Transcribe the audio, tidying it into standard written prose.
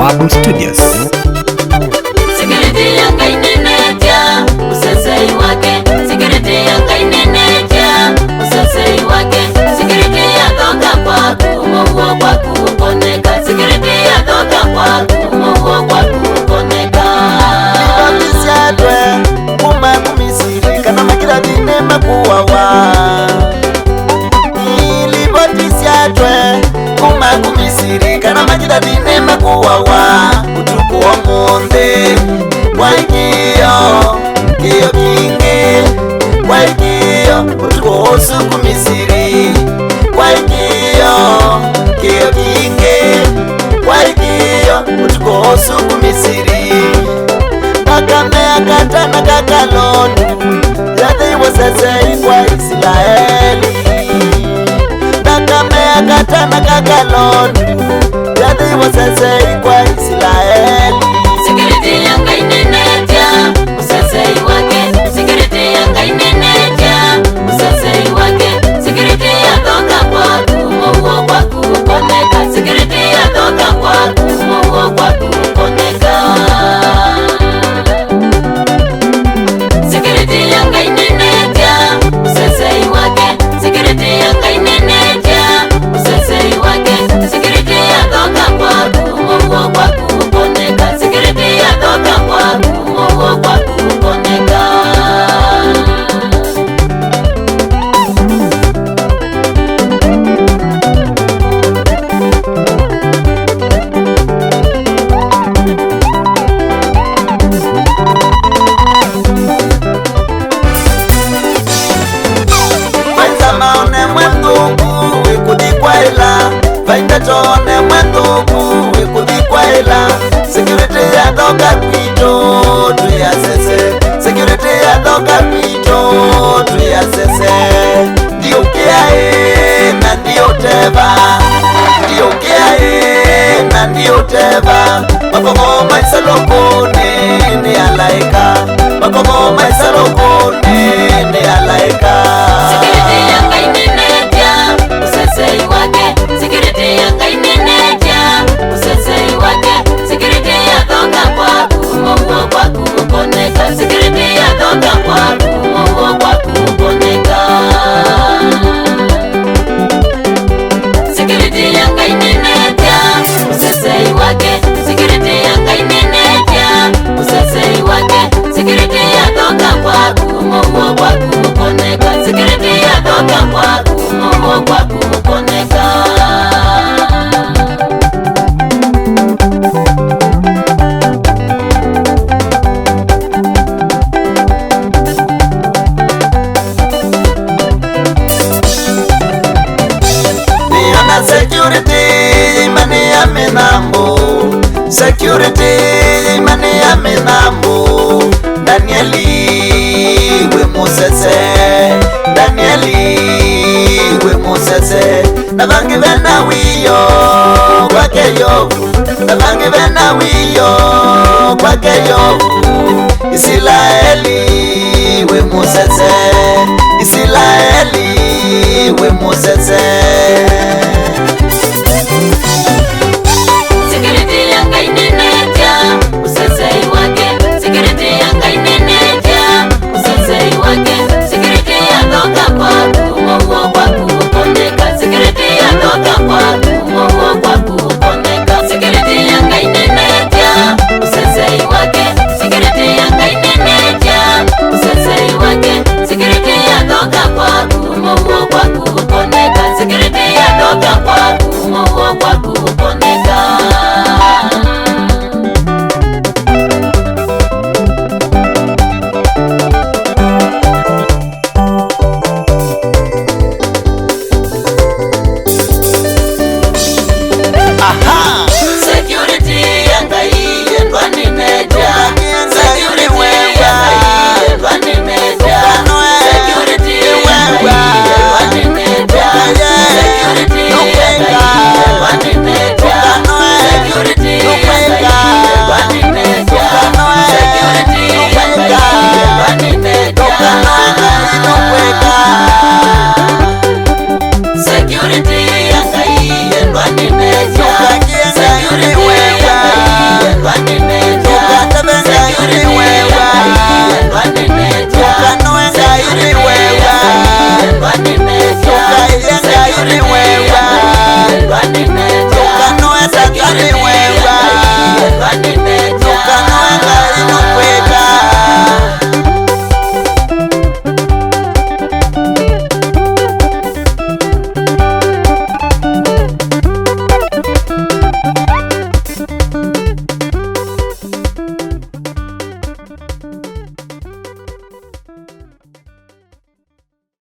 Marble Studios. Security yanga ineneja usesei wake, security yanga ineneja usesei wake, security yatoka kwaku muhuo kwaku uponeka, security yatoka kwaku muhuo kwaku uponeka. Nibatisyatwe kuma kumisiri kana makira dine makuwawa. Nibatisyatwe kuma kumisiri kana makira dine makuwawa. Utuku wa monde waikiyo kiyo kinge waikiyo utuku osu kumisiri waikiyo kiyo kinge waikiyo utuku osu kumisiri. Kakame akatana kakalonu yadhi wasesei kwa Israeli. Kakame akatana kakalonu yadhi wasesei kwa Israeli. Security yanga ineneja usesei wake, security yanga ineneja usesei wake, security yatoka kwaku muhuo kwaku uponeka, security yatoka kwaku muhuo kwaku uponeka. Security yanga ineneja usesei wake, security yanga ineneja usesei wake, security yatoka kwaku muhuo kwaku uponeka, security yatoka kwaku muhuo kwaku uponeka. Maone mwendugu wikudikwaila vainda tone mwendugu wikudikwaila. Security yatoka kwito tuyasese, security yatoka kwito tuyasese. Ndiyo kiae na ndiyo teva, ndiyo kiae na ndiyo teva. Makomo maisalokone ni alaika, makomo maisalokone ni alaika. Security yanga ineneja usesei wake, security yanga ineneja usesei wake, security yatoka kwaku muhuo kwaku uponeka, security yatoka kwaku muhuo kwaku uponeka. Security yanga ineneja usesei wake, security yanga ineneja usesei wake, security yatoka kwaku muhuo kwaku uponeka, security yatoka kwaku muhuo kwaku uponeka. Niona security imani ya minambo, security imani ya minambo. Danieli we musese, Danieli we musese. Nabangi vena wiyo kwake yovu, nabangi vena wiyo kwake yovu. Israeli we musese, Israeli we musese.